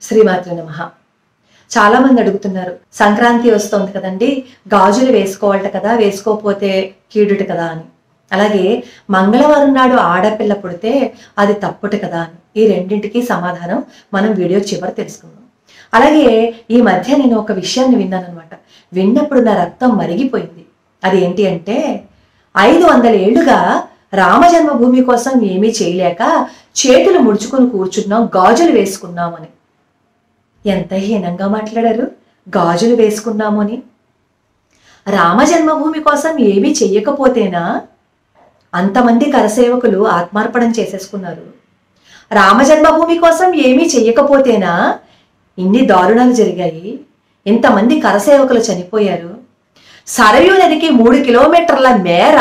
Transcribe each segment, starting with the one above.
శ్రీమాత్రే నమః. చాలా మంది అడుగుతున్నారు, సంక్రాంతి వస్తోంది కదండి, గాజులు వేసుకోవాలట కదా, వేసుకోకపోతే కీడుట కదా అని. అలాగే మంగళవారం నాడు ఆడపిల్ల పుడితే అది తప్పుట కదా అని. ఈ రెండింటికి సమాధానం మనం వీడియో చివరి తెలుసుకుందాం. అలాగే ఈ మధ్య నేను ఒక విషయాన్ని విన్నానమాట. విన్నప్పుడు నా రక్తం మరిగిపోయింది. అది ఏంటి అంటే, 500 ఏళ్లుగా రామ జన్మభూమి కోసం ఏమీ చేయలేక చేతులు ముడుచుకుని కూర్చున్నాం, గాజులు వేసుకున్నామని. ఎంత హీనంగా మాట్లాడారు, గాజులు వేసుకున్నాము అని. రామ జన్మభూమి కోసం ఏమీ చెయ్యకపోతేనా అంతమంది కరసేవకులు ఆత్మార్పణం చేసేసుకున్నారు? రామ జన్మభూమి కోసం ఏమీ చెయ్యకపోతేనా ఇన్ని దారుణాలు జరిగాయి, ఇంతమంది కరసేవకులు చనిపోయారు? సరయూ నదికి 3 కిలోమీటర్ల మేర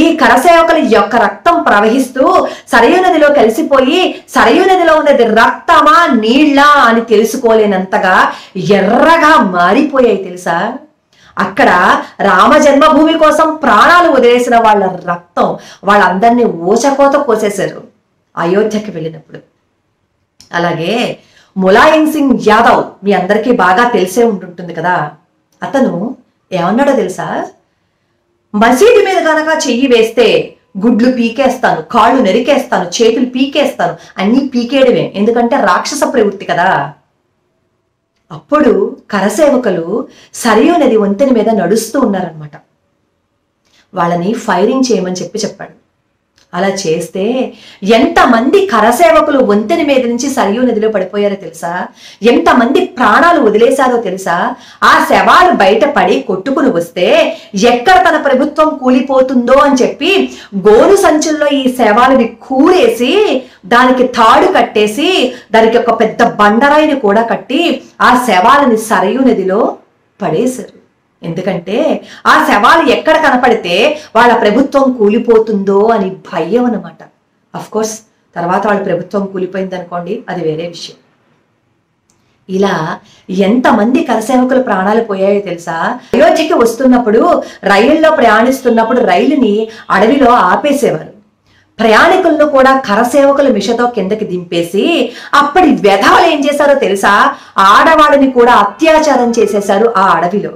ఈ కరసేవకుల యొక్క రక్తం ప్రవహిస్తూ సరయూ నదిలో కలిసిపోయి సరయూ నదిలో ఉన్నది రక్తమా నీళ్ళా అని తెలుసుకోలేనంతగా ఎర్రగా మారిపోయాయి తెలుసా? అక్కడ రామ జన్మభూమి కోసం ప్రాణాలు వదిలేసిన వాళ్ళ రక్తం వాళ్ళందరినీ ఊచకోత కోసేశారు అయోధ్యకి వెళ్ళినప్పుడు. అలాగే ములాయం సింగ్ యాదవ్ మీ అందరికీ బాగా తెలిసే ఉంటుంటుంది కదా. అతను ఏమన్నాడో తెలుసా? మసీదు మీద గనక చెయ్యి వేస్తే గుడ్లు పీకేస్తాను, కాళ్ళు నరికేస్తాను, చేతులు పీకేస్తాను, అన్నీ పీకేయడమే, ఎందుకంటే రాక్షస ప్రవృత్తి కదా. అప్పుడు కరసేవకులు సరయూ నది వంతెన మీద నడుస్తూ ఉన్నారనమాట. వాళ్ళని ఫైరింగ్ చేయమని చెప్పాడు. అలా చేస్తే ఎంతమంది కరసేవకులు వంతెన మీద నుంచి సరయూ నదిలో పడిపోయారో తెలుసా? ఎంతమంది ప్రాణాలు వదిలేశారో తెలుసా? ఆ శవాలు బయటపడి కొట్టుకుని వస్తే ఎక్కడ తన ప్రభుత్వం కూలిపోతుందో అని చెప్పి గోను సంచుల్లో ఈ శవాలని కూరేసి దానికి తాడు కట్టేసి దానికి ఒక పెద్ద బండరాయిని కూడా కట్టి ఆ శవాలని సరయూ నదిలో పడేశారు. ఎందుకంటే ఆ శవాలు ఎక్కడ కనపడితే వాళ్ళ ప్రభుత్వం కూలిపోతుందో అని భయం అన్నమాట. అఫ్ కోర్స్ తర్వాత వాళ్ళ ప్రభుత్వం కూలిపోయింది అనుకోండి, అది వేరే విషయం. ఇలా ఎంతమంది కరసేవకుల ప్రాణాలు పోయాయో తెలుసా? అయోధ్యకి వస్తున్నప్పుడు రైల్లో ప్రయాణిస్తున్నప్పుడు రైలుని అడవిలో ఆపేసేవారు. ప్రయాణికులను కూడా కరసేవకుల మిషతో కిందకి దింపేసి అప్పటి వ్యధాలు ఏం చేశారో తెలుసా? ఆడవాళ్ళని కూడా అత్యాచారం చేసేశారు ఆ అడవిలో.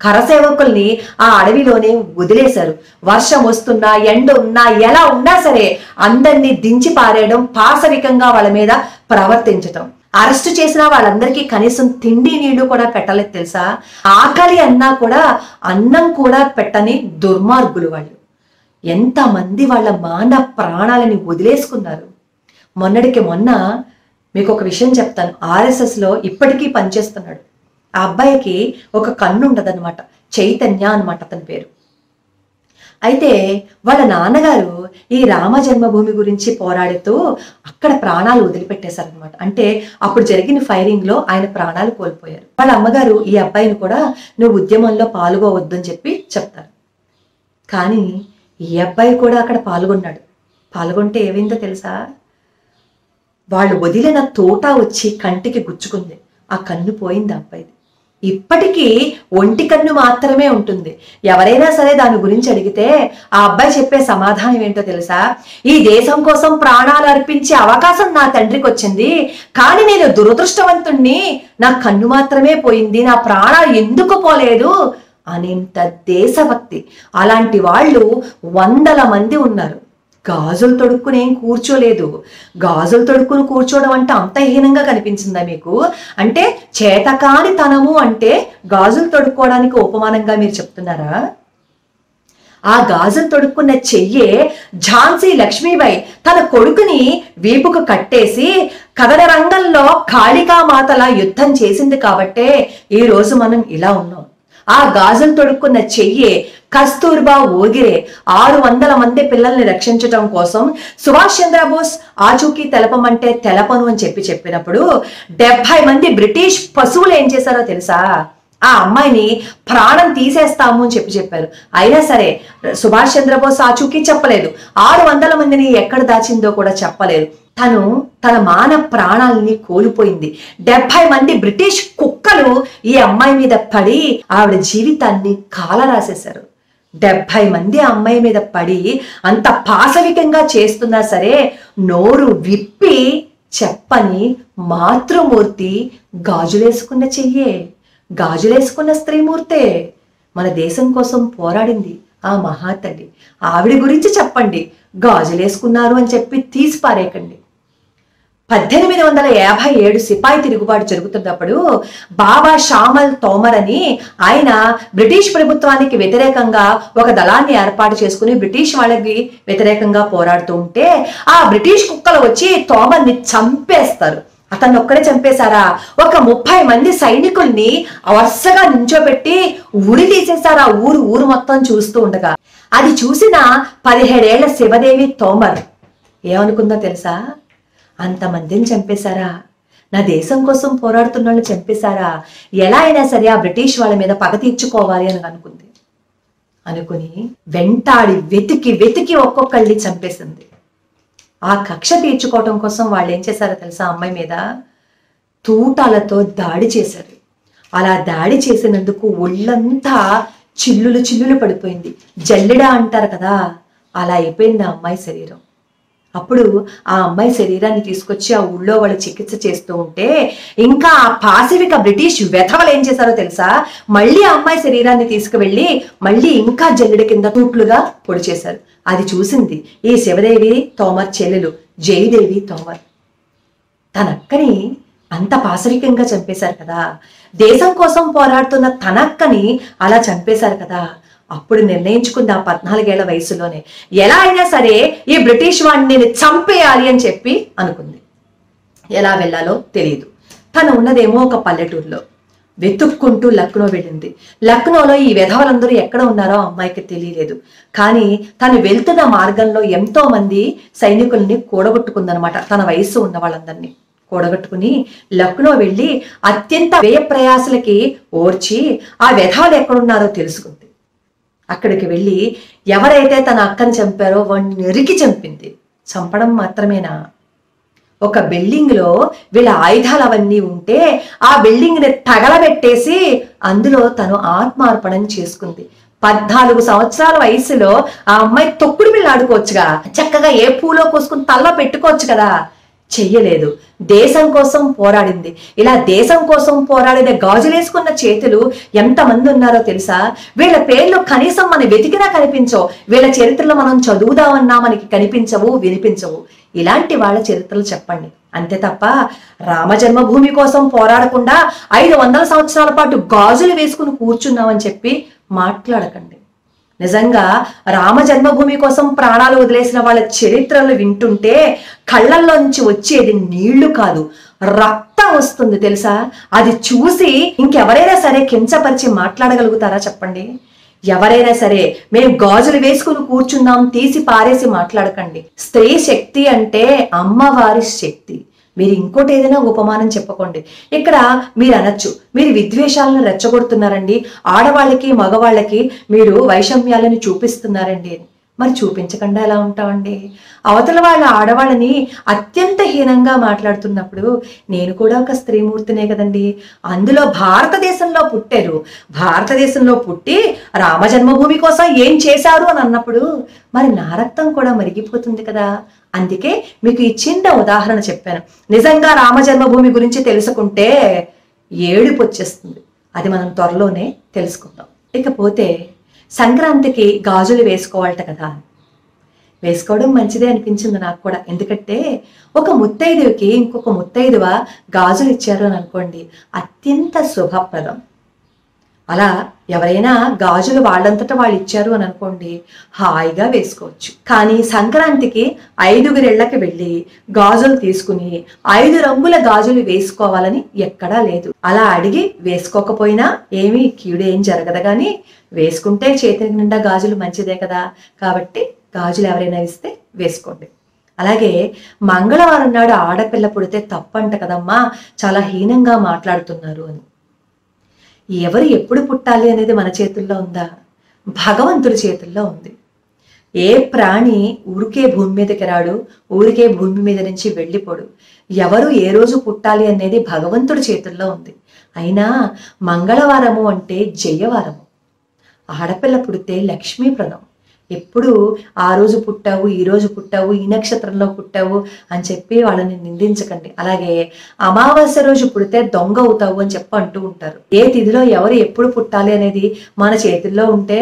కరసేవకుల్ని ఆ అడవిలోనే వదిలేశారు. వర్షం వస్తున్నా ఎండ ఉన్నా ఎలా ఉన్నా సరే అందరినీ దించి పారేయడం, పాశవికంగా వాళ్ళ మీద ప్రవర్తించటం. అరెస్టు చేసిన వాళ్ళందరికీ కనీసం తిండి నీళ్లు కూడా పెట్టలేదు తెలుసా? ఆకలి అన్నా కూడా అన్నం కూడా పెట్టని దుర్మార్గులు వాళ్ళు. ఎంతమంది వాళ్ళ మాన ప్రాణాలని వదిలేసుకున్నారు. మొన్నటికి మొన్న మీకు ఒక విషయం చెప్తాను. RSSలో ఇప్పటికీ పనిచేస్తున్నాడు. ఆ అబ్బాయికి ఒక కన్ను ఉండదన్నమాట, చైతన్య అనమాట అతని పేరు. అయితే వాళ్ళ నాన్నగారు ఈ రామ జన్మభూమి గురించి పోరాడుతూ అక్కడ ప్రాణాలు వదిలిపెట్టేశారనమాట. అంటే అప్పుడు జరిగిన ఫైరింగ్ లో ఆయన ప్రాణాలు కోల్పోయారు. వాళ్ళ అమ్మగారు ఈ అబ్బాయిని కూడా నువ్వు ఉద్యమంలో పాల్గొవద్దని చెప్తారు. కానీ ఈ అబ్బాయి కూడా అక్కడ పాల్గొన్నాడు. పాల్గొంటే ఏమైందో తెలుసా? వాళ్ళు వదిలిన తోట వచ్చి కంటికి గుచ్చుకుంది. ఆ కన్ను పోయింది అబ్బాయిది. ఇప్పటికీ ఒంటి కన్ను మాత్రమే ఉంటుంది. ఎవరైనా సరే దాని గురించి అడిగితే ఆ అబ్బాయి చెప్పే సమాధానం ఏంటో తెలుసా? ఈ దేశం కోసం ప్రాణాలు అర్పించే అవకాశం నా తండ్రికి వచ్చింది, కానీ నేను దురదృష్టవంతుణ్ణి, నా కన్ను మాత్రమే పోయింది, నా ప్రాణాలు ఎందుకు పోలేదు అనేంత దేశభక్తి. అలాంటి వాళ్ళు 100 మంది ఉన్నారు. గాజులు తొడుక్కుని ఏం కూర్చోలేదు. గాజులు తొడుక్కుని కూర్చోవడం అంటే అంత హీనంగా కనిపించిందా మీకు? అంటే చేతకాని తనము అంటే గాజులు తొడుక్కోవడానికి ఉపమానంగా మీరు చెప్తున్నారా? ఆ గాజులు తొడుక్కున్న చెయ్యే ఝాన్సీ లక్ష్మీబాయి తన కొడుకుని వీపుకు కట్టేసి కథన రంగంలో కాళికామాతలా యుద్ధం చేసింది కాబట్టే ఈ రోజు మనం ఇలా ఉన్నాం. ఆ గాజులు తొడుక్కున్న చెయ్యే కస్తూర్బా ఓగిరే 600 మంది పిల్లల్ని రక్షించటం కోసం సుభాష్ చంద్రబోస్ ఆచూకీ తెలపమంటే తెలపను అని చెప్పినప్పుడు 70 మంది బ్రిటిష్ పశువులు ఏం చేశారో తెలుసా? ఆ అమ్మాయిని ప్రాణం తీసేస్తాము అని చెప్పారు. అయినా సరే సుభాష్ చంద్రబోస్ ఆచూకీ చెప్పలేదు. 600 మందిని ఎక్కడ దాచిందో కూడా చెప్పలేదు. తను తన మాన ప్రాణాలని కోల్పోయింది. 70 మంది బ్రిటిష్ కుక్కలు ఈ అమ్మాయి మీద పడి ఆవిడ జీవితాన్ని కాలరాసేశారు. 70 మంది అమ్మాయి మీద పడి అంత పాశవికంగా చేస్తున్నా సరే నోరు విప్పి చెప్పని మాతృమూర్తి గాజులేసుకున్న చెయ్యే, గాజులేసుకున్న స్త్రీమూర్తే మన దేశం కోసం పోరాడింది ఆ మహాతల్లి. ఆవిడ గురించి చెప్పండి, గాజులేసుకున్నారు అని చెప్పి తీసి పారేయకండి. 1857 సిపాయి తిరుగుబాటు జరుగుతున్నప్పుడు బాబా శ్యామల్ తోమర్ అని ఆయన బ్రిటిష్ ప్రభుత్వానికి వ్యతిరేకంగా ఒక దళాన్ని ఏర్పాటు చేసుకుని బ్రిటిష్ వాళ్ళకి వ్యతిరేకంగా పోరాడుతూ ఉంటే ఆ బ్రిటిష్ కుక్కలు వచ్చి తోమర్ని చంపేస్తారు. అతన్ని ఒక్కడే చంపేశారా, ఒక 30 మంది సైనికుల్ని వరుసగా నించోబెట్టి ఉరి తీసేశారు. ఆ ఊరు మొత్తం చూస్తూ ఉండగా అది చూసిన 17 ఏళ్ల శివదేవి తోమర్ ఏమనుకుందో తెలుసా? అంతమందిని చంపేశారా, నా దేశం కోసం పోరాడుతున్న వాళ్ళని చంపేశారా, ఎలా అయినా సరే ఆ బ్రిటిష్ వాళ్ళ మీద పగ తీర్చుకోవాలి అని అనుకుని వెంటాడి వెతికి ఒక్కొక్కళ్ళని చంపేసింది. ఆ కక్ష తీర్చుకోవటం కోసం వాళ్ళు ఏం చేశారో తెలుసా? అమ్మాయి మీద తూటాలతో దాడి చేశారు. అలా దాడి చేసినందుకు ఒళ్ళంతా చిల్లులు పడిపోయింది. జల్లెడా అంటారు కదా, అలా అయిపోయింది ఆ అమ్మాయి శరీరం. అప్పుడు ఆ అమ్మాయి శరీరాన్ని తీసుకొచ్చి ఆ ఊళ్ళో వాళ్ళు చికిత్స చేస్తూ ఉంటే ఇంకా ఆ పాసిఫిక బ్రిటిష్ వెధవలు ఏం చేశారో తెలుసా? మళ్ళీ ఆ అమ్మాయి శరీరాన్ని తీసుకువెళ్ళి మళ్ళీ ఇంకా జల్లెడ కింద తూట్లుగా పొడి చేశారు. అది చూసింది ఈ శివదేవి తోమర్ చెల్లెలు జయదేవి తోమర్. తనక్కని అంత పాశవికంగా చంపేశారు కదా, దేశం కోసం పోరాడుతున్న తనక్కని అలా చంపేశారు కదా. అప్పుడు నిర్ణయించుకుంది ఆ 14 ఏళ్ల వయసులోనే ఎలా అయినా సరే ఈ బ్రిటిష్ వాడిని నేను చంపేయాలి అని చెప్పి అనుకుంది. ఎలా వెళ్ళాలో తెలియదు. తను ఉన్నదేమో ఒక పల్లెటూరులో. వెతుక్కుంటూ లక్నో వెళ్ళింది. లక్నోలో ఈ విధవలందరూ ఎక్కడ ఉన్నారో అమ్మాయికి తెలియలేదు. కానీ తను వెళ్తున్న మార్గంలో ఎంతో మంది సైనికుల్ని కూడగొట్టుకుందనమాట. తన వయస్సు ఉన్న వాళ్ళందరినీ కూడగట్టుకుని లక్నో వెళ్ళి అత్యంత వ్యయ ప్రయాసలకి ఓర్చి ఆ విధవలు ఎక్కడున్నారో తెలుసుకుంది. అక్కడికి వెళ్ళి ఎవరైతే తన అక్కని చంపారో వాడిని నరికి చంపింది. చంపడం మాత్రమేనా, ఒక బిల్డింగ్ లో వీళ్ళ ఆయుధాలు అవన్నీ ఉంటే ఆ బిల్డింగ్ ని తగలబెట్టేసి అందులో తను ఆత్మార్పణం చేసుకుంది. 14 సంవత్సరాల వయసులో ఆ అమ్మాయి తొక్కుడు బిళ్ళ ఆడుకోవచ్చుగా, చక్కగా ఏ పూలో కోసుకుని తల్లో పెట్టుకోవచ్చు కదా. చెయ్యలేదు. దేశం కోసం పోరాడింది. ఇలా దేశం కోసం పోరాడిన గాజులేసుకున్న చేతులు ఎంతమంది ఉన్నారో తెలుసా? వీళ్ళ పేర్లు కనీసం మనం వెతికినా కనిపించవు. వీళ్ళ చరిత్రలో మనం చదువుదామన్నా మనకి కనిపించవు, వినిపించవు. ఇలాంటి వాళ్ళ చరిత్రలు చెప్పండి. అంతే తప్ప రామ జన్మభూమి కోసం పోరాడకుండా 500 సంవత్సరాల పాటు గాజులు వేసుకుని కూర్చున్నామని చెప్పి మాట్లాడకండి. నిజంగా రామ జన్మభూమి కోసం ప్రాణాలు వదిలేసిన వాళ్ళ చరిత్రలు వింటుంటే కళ్ళల్లో నుంచి వచ్చేది నీళ్లు కాదు, రక్తం వస్తుంది తెలుసా? అది చూసి ఇంకెవరైనా సరే కించపరిచి మాట్లాడగలుగుతారా చెప్పండి? ఎవరైనా సరే మేము గాజులు వేసుకుని కూర్చున్నాం తీసి పారేసి మాట్లాడకండి. స్త్రీ శక్తి అంటే అమ్మవారి శక్తి. మీరు ఇంకోటి ఏదైనా ఉపమానం చెప్పకండి. ఇక్కడ మీరు అనొచ్చు, మీరు విద్వేషాలను రెచ్చగొడుతున్నారండి, ఆడవాళ్ళకి మగవాళ్ళకి మీరు వైషమ్యాలను చూపిస్తున్నారండి అని. మరి చూపించకుండా ఎలా ఉంటామండి? అవతల వాళ్ళ ఆడవాళ్ళని అత్యంత హీనంగా మాట్లాడుతున్నప్పుడు నేను కూడా ఒక స్త్రీమూర్తినే కదండి. అందులో భారతదేశంలో పుట్టారు, భారతదేశంలో పుట్టి రామ జన్మభూమి కోసం ఏం చేశారు అని అన్నప్పుడు మరి నా రక్తం కూడా మరిగిపోతుంది కదా. అందుకే మీకు ఈ చిన్న ఉదాహరణ చెప్పాను. నిజంగా రామ జన్మభూమి గురించి తెలుసుకుంటే ఏడుపు వచ్చేస్తుంది. అది మనం త్వరలోనే తెలుసుకుందాం. ఇకపోతే సంక్రాంతికి గాజులు వేసుకోవాలట కదా. వేసుకోవడం మంచిదే అనిపించింది నాకు కూడా. ఎందుకంటే ఒక ముత్తైదువుకి ఇంకొక ముత్తైదువ గాజులు ఇచ్చారు అని అనుకోండి, అత్యంత శుభప్రదం. అలా ఎవరైనా గాజులు వాళ్ళంతటా వాళ్ళు ఇచ్చారు అని అనుకోండి, హాయిగా వేసుకోవచ్చు. కానీ సంక్రాంతికి 5 ఇళ్లకి వెళ్ళి గాజులు తీసుకుని 5 రంగుల గాజులు వేసుకోవాలని ఎక్కడా లేదు. అలా అడిగి వేసుకోకపోయినా ఏమీ కీడేం జరగదు. కానీ వేసుకుంటే చేతికి నిండా గాజులు మంచిదే కదా. కాబట్టి గాజులు ఎవరైనా ఇస్తే వేసుకోండి. అలాగే మంగళవారం నాడు ఆడపిల్ల పుడితే తప్పంట కదమ్మా, చాలా హీనంగా మాట్లాడుతున్నారు అని. ఎవరు ఎప్పుడు పుట్టాలి అనేది మన చేతుల్లో ఉందా? భగవంతుడి చేతుల్లో ఉంది. ఏ ప్రాణి ఊరికే భూమి మీదకి రాడు, ఊరికే భూమి మీద నుంచి వెళ్ళిపోడు. ఎవరు ఏ రోజు పుట్టాలి అనేది భగవంతుడి చేతుల్లో ఉంది. అయినా మంగళవారము అంటే జయవారము. ఆడపిల్ల పుడితే లక్ష్మీప్రదం. ఎప్పుడు ఆ రోజు పుట్టావు, ఈ రోజు పుట్టావు, ఈ నక్షత్రంలో పుట్టావు అని చెప్పి వాళ్ళని నిందించకండి. అలాగే అమావాస్య రోజు పుడితే దొంగ అవుతావు అని చెప్పి అంటూ ఉంటారు. ఏ తిథిలో ఎవరు ఎప్పుడు పుట్టాలి అనేది మన చేతుల్లో ఉంటే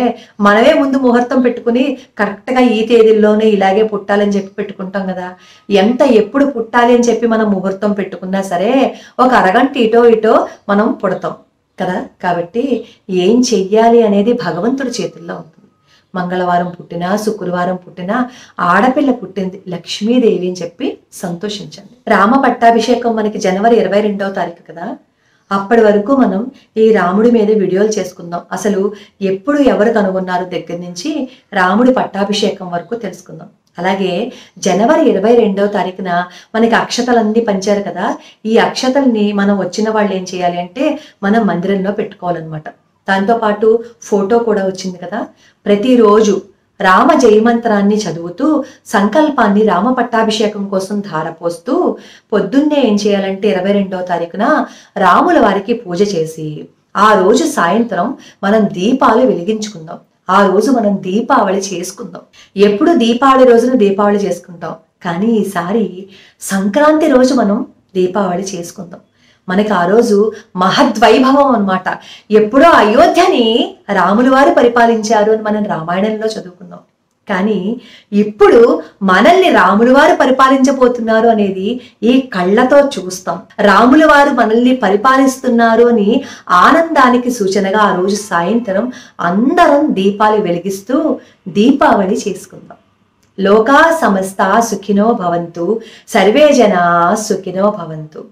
మనమే ముందు ముహూర్తం పెట్టుకుని కరెక్ట్గా ఈ తేదీల్లోనే ఇలాగే పుట్టాలని చెప్పి పెట్టుకుంటాం కదా. ఎప్పుడు పుట్టాలి అని చెప్పి మనం ముహూర్తం పెట్టుకున్నా సరే ఒక అరగంట ఇటో ఇటో మనం పుడతాం కదా. కాబట్టి ఏం చెయ్యాలి అనేది భగవంతుడి చేతుల్లో ఉంటుంది. మంగళవారం పుట్టినా, శుక్రవారం పుట్టినా ఆడపిల్ల పుట్టింది లక్ష్మీదేవి అని చెప్పి సంతోషించండి. రామ పట్టాభిషేకం మనకి జనవరి 22వ తారీఖు కదా. అప్పటి వరకు మనం ఈ రాముడి మీద వీడియోలు చేసుకుందాం. అసలు ఎప్పుడు ఎవరు కనుగొన్నారు దగ్గర నుంచి రాముడి పట్టాభిషేకం వరకు తెలుసుకుందాం. అలాగే జనవరి 22వ తారీఖున మనకి అక్షతలన్నీ పంచారు కదా. ఈ అక్షతల్ని మనం వచ్చిన వాళ్ళు ఏం చేయాలి అంటే మనం మందిరంలో పెట్టుకోవాలన్నమాట. దాంతోపాటు ఫోటో కూడా వచ్చింది కదా. ప్రతిరోజు రామ జయమంత్రాన్ని చదువుతూ సంకల్పాన్ని రామ పట్టాభిషేకం కోసం ధారపోస్తూ పొద్దున్నే ఏం చేయాలంటే 22వ తారీఖున రాముల వారికి పూజ చేసి ఆ రోజు సాయంత్రం మనం దీపాలు వెలిగించుకుందాం. ఆ రోజు మనం దీపావళి చేసుకుందాం. ఎప్పుడు దీపావళి రోజున దీపావళి చేసుకుంటాం, కానీ ఈసారి సంక్రాంతి రోజు మనం దీపావళి చేసుకుందాం. మనకి ఆ రోజు మహద్వైభవం అన్నమాట. ఎప్పుడో అయోధ్యని రాముల వారు పరిపాలించారు అని మనం రామాయణంలో చదువుకున్నాం. కానీ ఇప్పుడు మనల్ని రాముల వారు పరిపాలించబోతున్నారు అనేది ఈ కళ్ళతో చూస్తాం. రాముల వారు మనల్ని పరిపాలిస్తున్నారు అని ఆనందానికి సూచనగా ఆ రోజు సాయంత్రం అందరం దీపాలు వెలిగిస్తూ దీపావళి చేసుకుందాం. లోకా సమస్త సుఖినో భవంతు, సర్వే జనా సుఖినో భవంతు.